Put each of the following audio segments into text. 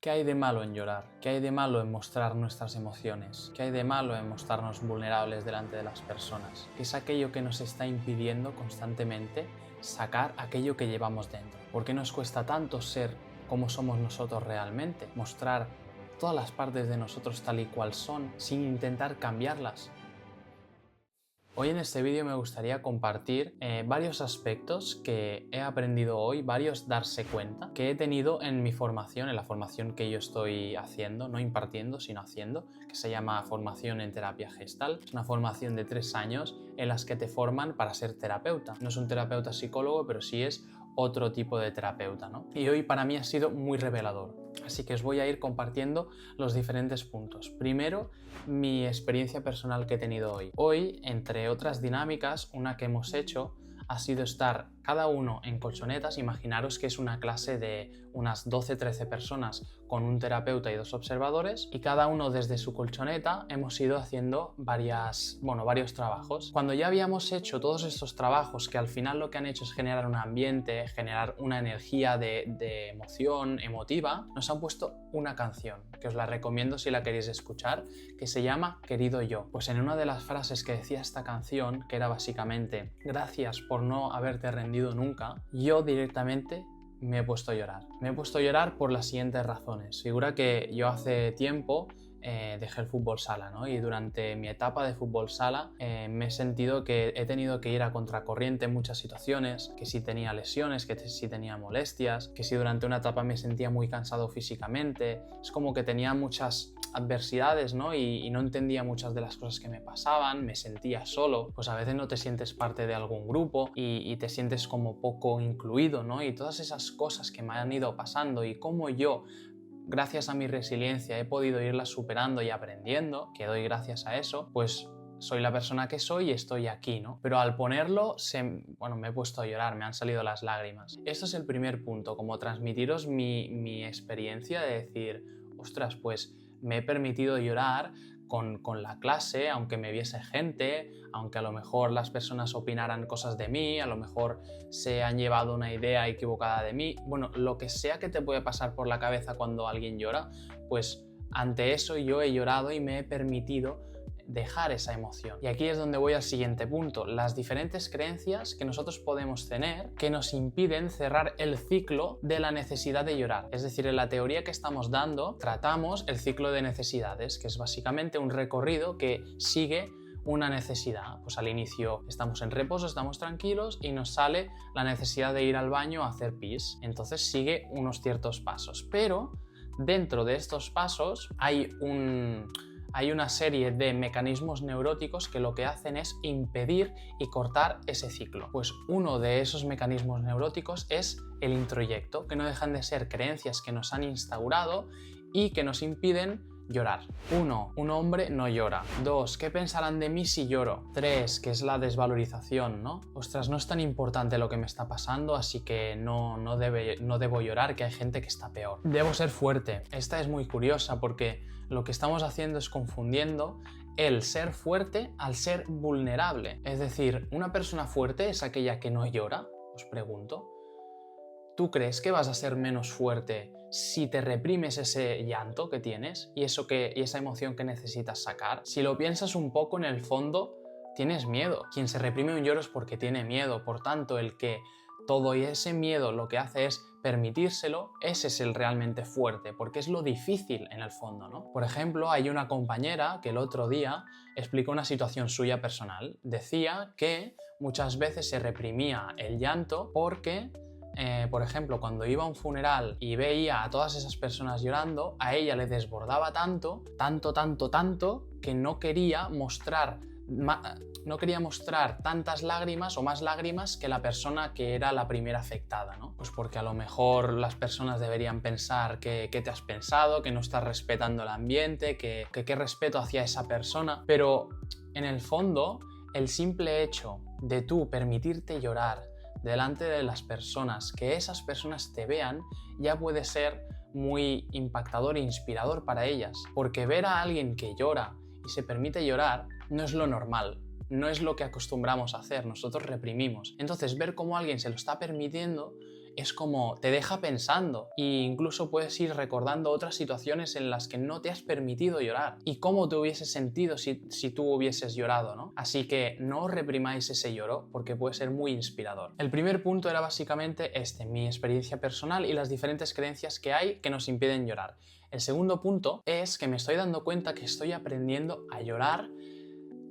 ¿Qué hay de malo en llorar? ¿Qué hay de malo en mostrar nuestras emociones? ¿Qué hay de malo en mostrarnos vulnerables delante de las personas? ¿Qué es aquello que nos está impidiendo constantemente sacar aquello que llevamos dentro? ¿Por qué nos cuesta tanto ser como somos nosotros realmente? Mostrar todas las partes de nosotros tal y cual son, sin intentar cambiarlas. Hoy en este vídeo me gustaría compartir varios aspectos que he aprendido hoy, varios darse cuenta que he tenido en mi formación, en la formación que yo estoy haciendo, no impartiendo, sino haciendo, que se llama Formación en Terapia Gestal. Es una formación de 3 años en las que te forman para ser terapeuta. No es un terapeuta psicólogo, pero sí es otro tipo de terapeuta, ¿no? Y hoy para mí ha sido muy revelador. Así que os voy a ir compartiendo los diferentes puntos. Primero, mi experiencia personal que he tenido hoy. Hoy, entre otras dinámicas, una que hemos hecho ha sido estar cada uno en colchonetas. Imaginaros que es una clase de unas 12-13 personas con un terapeuta y 2 observadores, y cada uno desde su colchoneta hemos ido haciendo varios trabajos. Cuando ya habíamos hecho todos estos trabajos, que al final lo que han hecho es generar un ambiente, generar una energía de emoción emotiva, nos han puesto una canción que os la recomiendo si la queréis escuchar, que se llama Querido Yo. Pues en una de las frases que decía esta canción, que era básicamente gracias por no haberte rendido nunca, yo directamente me he puesto a llorar. Me he puesto a llorar por las siguientes razones. Figura que yo hace tiempo dejé el fútbol sala, ¿no? Y durante mi etapa de fútbol sala me he sentido que he tenido que ir a contracorriente en muchas situaciones, que si tenía lesiones, que si tenía molestias, que si durante una etapa me sentía muy cansado físicamente. Es como que tenía muchas adversidades, ¿no? Y no entendía muchas de las cosas que me pasaban, me sentía solo. Pues a veces no te sientes parte de algún grupo y te sientes como poco incluido, ¿no? Y todas esas cosas que me han ido pasando y cómo yo, gracias a mi resiliencia, he podido irlas superando y aprendiendo, que doy gracias a eso, pues soy la persona que soy y estoy aquí, ¿no? Pero al ponerlo, me he puesto a llorar, me han salido las lágrimas. Este es el primer punto, como transmitiros mi experiencia de decir, ostras, pues me he permitido llorar con la clase, aunque me viese gente, aunque a lo mejor las personas opinaran cosas de mí, a lo mejor se han llevado una idea equivocada de mí. Bueno, lo que sea que te puede pasar por la cabeza cuando alguien llora, pues ante eso yo he llorado y me he permitido dejar esa emoción. Y aquí es donde voy al siguiente punto, las diferentes creencias que nosotros podemos tener que nos impiden cerrar el ciclo de la necesidad de llorar. Es decir, en la teoría que estamos dando, tratamos el ciclo de necesidades, que es básicamente un recorrido que sigue una necesidad. Pues al inicio estamos en reposo, estamos tranquilos y nos sale la necesidad de ir al baño a hacer pis. Entonces sigue unos ciertos pasos, pero dentro de estos pasos hay una serie de mecanismos neuróticos que lo que hacen es impedir y cortar ese ciclo. Pues uno de esos mecanismos neuróticos es el introyecto, que no dejan de ser creencias que nos han instaurado y que nos impiden llorar. 1. Un hombre no llora. 2. ¿Qué pensarán de mí si lloro? 3. Que es la desvalorización, ¿no? Ostras, no es tan importante lo que me está pasando, así que no debo llorar, que hay gente que está peor. Debo ser fuerte. Esta es muy curiosa porque lo que estamos haciendo es confundiendo el ser fuerte al ser vulnerable. Es decir, ¿una persona fuerte es aquella que no llora? Os pregunto. ¿Tú crees que vas a ser menos fuerte si te reprimes ese llanto que tienes y esa emoción que necesitas sacar? Si lo piensas un poco, en el fondo tienes miedo. Quien se reprime un lloro es porque tiene miedo. Por tanto, el que todo ese miedo lo que hace es permitírselo, ese es el realmente fuerte, porque es lo difícil en el fondo, ¿no? Por ejemplo, hay una compañera que el otro día explicó una situación suya personal. Decía que muchas veces se reprimía el llanto porque por ejemplo, cuando iba a un funeral y veía a todas esas personas llorando, a ella le desbordaba tanto, que no quería mostrar tantas lágrimas o más lágrimas que la persona que era la primera afectada, ¿no? Pues porque a lo mejor las personas deberían pensar que te has pensado, que no estás respetando el ambiente, que qué respeto hacia esa persona, pero en el fondo el simple hecho de tú permitirte llorar delante de las personas, que esas personas te vean, ya puede ser muy impactador e inspirador para ellas, porque ver a alguien que llora y se permite llorar no es lo normal, no es lo que acostumbramos a hacer, nosotros reprimimos. Entonces ver cómo alguien se lo está permitiendo es como te deja pensando e incluso puedes ir recordando otras situaciones en las que no te has permitido llorar y cómo te hubieses sentido si tú hubieses llorado, ¿no? Así que no reprimáis ese lloro porque puede ser muy inspirador. El primer punto era básicamente mi experiencia personal y las diferentes creencias que hay que nos impiden llorar. El segundo punto es que me estoy dando cuenta que estoy aprendiendo a llorar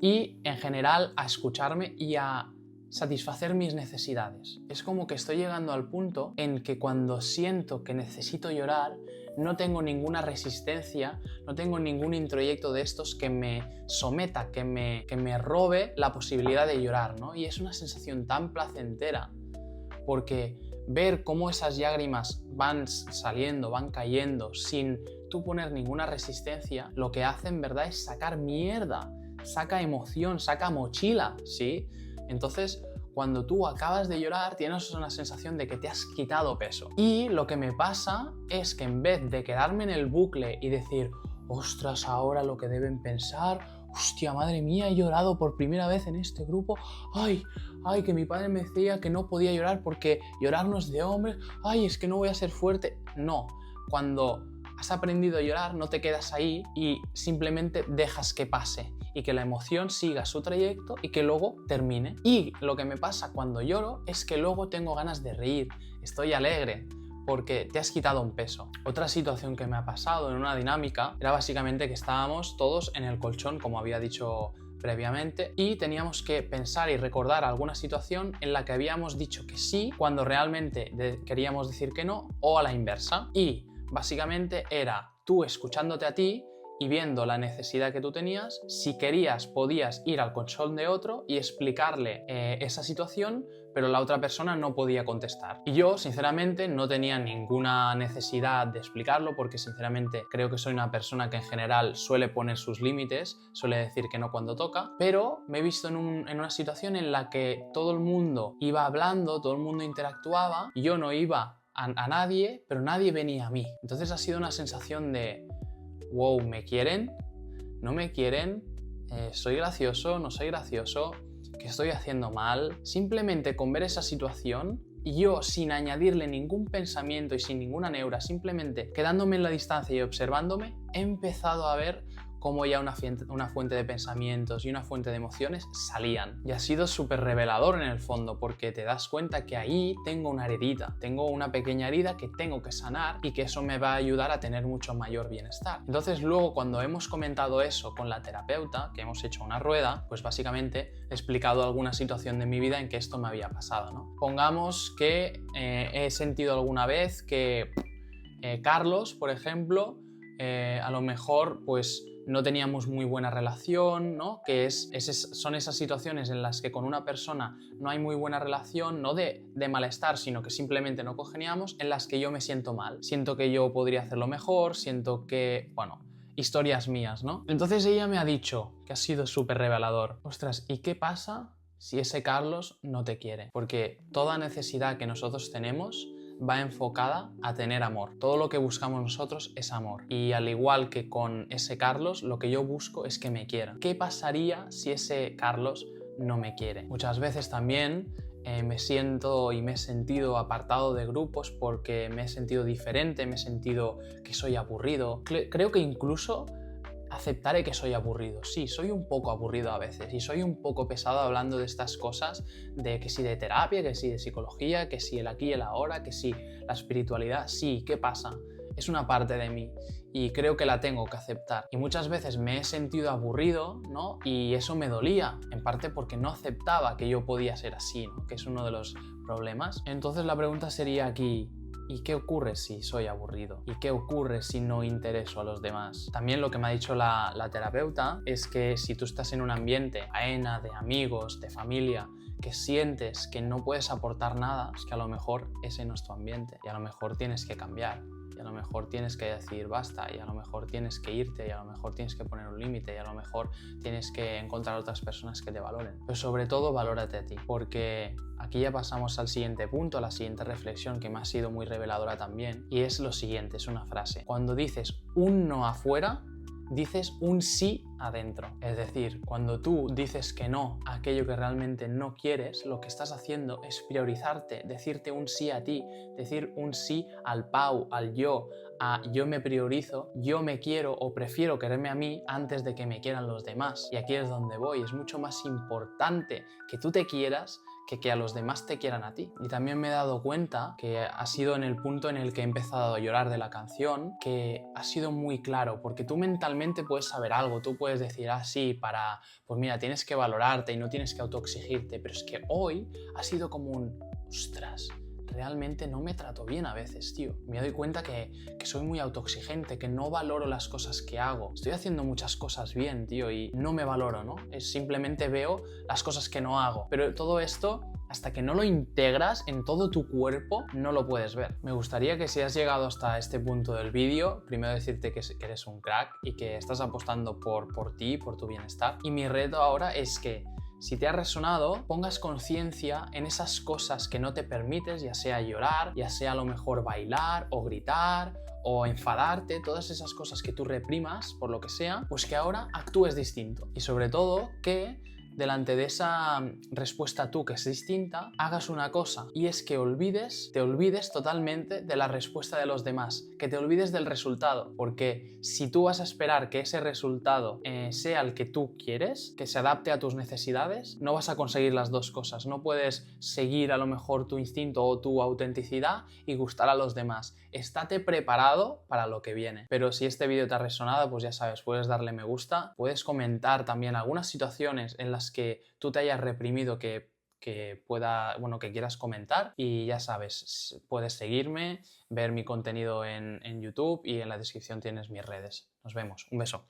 y en general a escucharme y a satisfacer mis necesidades. Es como que estoy llegando al punto en que cuando siento que necesito llorar, no tengo ninguna resistencia, no tengo ningún introyecto de estos que me someta, que me robe la posibilidad de llorar, ¿no? Y es una sensación tan placentera, porque ver cómo esas lágrimas van saliendo, van cayendo, sin tú poner ninguna resistencia, lo que hace en verdad es sacar mierda, saca emoción, saca mochila, ¿sí? Entonces, cuando tú acabas de llorar, tienes una sensación de que te has quitado peso. Y lo que me pasa es que en vez de quedarme en el bucle y decir, ostras, ahora lo que deben pensar, hostia, madre mía, he llorado por primera vez en este grupo, ay, que mi padre me decía que no podía llorar porque llorar no es de hombres, ay, es que no voy a ser fuerte. No, cuando has aprendido a llorar, no te quedas ahí y simplemente dejas que pase y que la emoción siga su trayecto y que luego termine. Y lo que me pasa cuando lloro es que luego tengo ganas de reír, estoy alegre, porque te has quitado un peso. Otra situación que me ha pasado en una dinámica era básicamente que estábamos todos en el colchón, como había dicho previamente, y teníamos que pensar y recordar alguna situación en la que habíamos dicho que sí cuando realmente queríamos decir que no, o a la inversa. Y básicamente era tú escuchándote a ti y viendo la necesidad que tú tenías, si querías podías ir al colchón de otro y explicarle esa situación, pero la otra persona no podía contestar. Y yo, sinceramente, no tenía ninguna necesidad de explicarlo porque, sinceramente, creo que soy una persona que en general suele poner sus límites, suele decir que no cuando toca, pero me he visto en una situación en la que todo el mundo iba hablando, todo el mundo interactuaba, y yo no iba a nadie, pero nadie venía a mí. Entonces ha sido una sensación de wow, ¿me quieren? ¿No me quieren? ¿Soy gracioso? ¿No soy gracioso? ¿Qué estoy haciendo mal? Simplemente con ver esa situación y yo sin añadirle ningún pensamiento y sin ninguna neura, simplemente quedándome en la distancia y observándome, he empezado a ver cómo ya una fuente de pensamientos y una fuente de emociones salían. Y ha sido súper revelador en el fondo porque te das cuenta que ahí tengo una heridita, tengo una pequeña herida que tengo que sanar y que eso me va a ayudar a tener mucho mayor bienestar. Entonces luego cuando hemos comentado eso con la terapeuta, que hemos hecho una rueda, pues básicamente he explicado alguna situación de mi vida en que esto me había pasado, ¿no? Pongamos que he sentido alguna vez que Carlos, por ejemplo, a lo mejor pues no teníamos muy buena relación, ¿no? Son esas situaciones en las que con una persona no hay muy buena relación, no de malestar, sino que simplemente no congeniamos, en las que yo me siento mal. Siento que yo podría hacerlo mejor, siento que, bueno, historias mías, ¿no? Entonces ella me ha dicho, que ha sido súper revelador, ostras, ¿y qué pasa si ese Carlos no te quiere? Porque toda necesidad que nosotros tenemos va enfocada a tener amor. Todo lo que buscamos nosotros es amor. Y al igual que con ese Carlos, lo que yo busco es que me quiera. ¿Qué pasaría si ese Carlos no me quiere? Muchas veces también me siento y me he sentido apartado de grupos porque me he sentido diferente, me he sentido que soy aburrido. Creo que incluso aceptaré que soy aburrido. Sí, soy un poco aburrido a veces y soy un poco pesado hablando de estas cosas, de que si de terapia, que si de psicología, que si el aquí y el ahora, que si la espiritualidad. Sí, ¿qué pasa? Es una parte de mí y creo que la tengo que aceptar. Y muchas veces me he sentido aburrido, ¿no? Y eso me dolía, en parte porque no aceptaba que yo podía ser así, ¿no? Que es uno de los problemas. Entonces la pregunta sería aquí, ¿y qué ocurre si soy aburrido? ¿Y qué ocurre si no intereso a los demás? También lo que me ha dicho la terapeuta es que si tú estás en un ambiente faena, de amigos, de familia, que sientes que no puedes aportar nada, es que a lo mejor ese no es tu ambiente y a lo mejor tienes que cambiar. Y a lo mejor tienes que decir basta, y a lo mejor tienes que irte, y a lo mejor tienes que poner un límite, y a lo mejor tienes que encontrar otras personas que te valoren. Pero sobre todo, valórate a ti, porque aquí ya pasamos al siguiente punto, a la siguiente reflexión que me ha sido muy reveladora también, y es lo siguiente, es una frase. Cuando dices un no afuera, dices un sí adentro. Es decir, cuando tú dices que no a aquello que realmente no quieres, lo que estás haciendo es priorizarte, decirte un sí a ti, decir un sí al Pau, al yo, a yo me priorizo, yo me quiero o prefiero quererme a mí antes de que me quieran los demás. Y aquí es donde voy, es mucho más importante que tú te quieras que a los demás te quieran a ti. Y también me he dado cuenta que ha sido en el punto en el que he empezado a llorar de la canción, que ha sido muy claro, porque tú mentalmente puedes saber algo, tú puedes decir, ah, sí, pues mira, tienes que valorarte y no tienes que autoexigirte, pero es que hoy ha sido como un, ostras, realmente no me trato bien a veces, tío. Me doy cuenta que soy muy autoexigente, que no valoro las cosas que hago. Estoy haciendo muchas cosas bien, tío, y no me valoro, ¿no? Es simplemente veo las cosas que no hago. Pero todo esto, hasta que no lo integras en todo tu cuerpo, no lo puedes ver. Me gustaría que si has llegado hasta este punto del vídeo, primero decirte que eres un crack y que estás apostando por ti, por tu bienestar. Y mi reto ahora es que si te ha resonado, pongas conciencia en esas cosas que no te permites, ya sea llorar, ya sea a lo mejor bailar o gritar o enfadarte, todas esas cosas que tú reprimas por lo que sea, pues que ahora actúes distinto. Y sobre todo que delante de esa respuesta tú que es distinta, hagas una cosa, y es que te olvides totalmente de la respuesta de los demás, que te olvides del resultado, porque si tú vas a esperar que ese resultado sea el que tú quieres, que se adapte a tus necesidades, no vas a conseguir las dos cosas. No puedes seguir a lo mejor tu instinto o tu autenticidad y gustar a los demás. Estate preparado para lo que viene. Pero si este vídeo te ha resonado, pues ya sabes, puedes darle me gusta, puedes comentar también algunas situaciones en las que tú te hayas reprimido que quieras comentar, y ya sabes, puedes seguirme, ver mi contenido en YouTube, y en la descripción tienes mis redes. Nos vemos, un beso.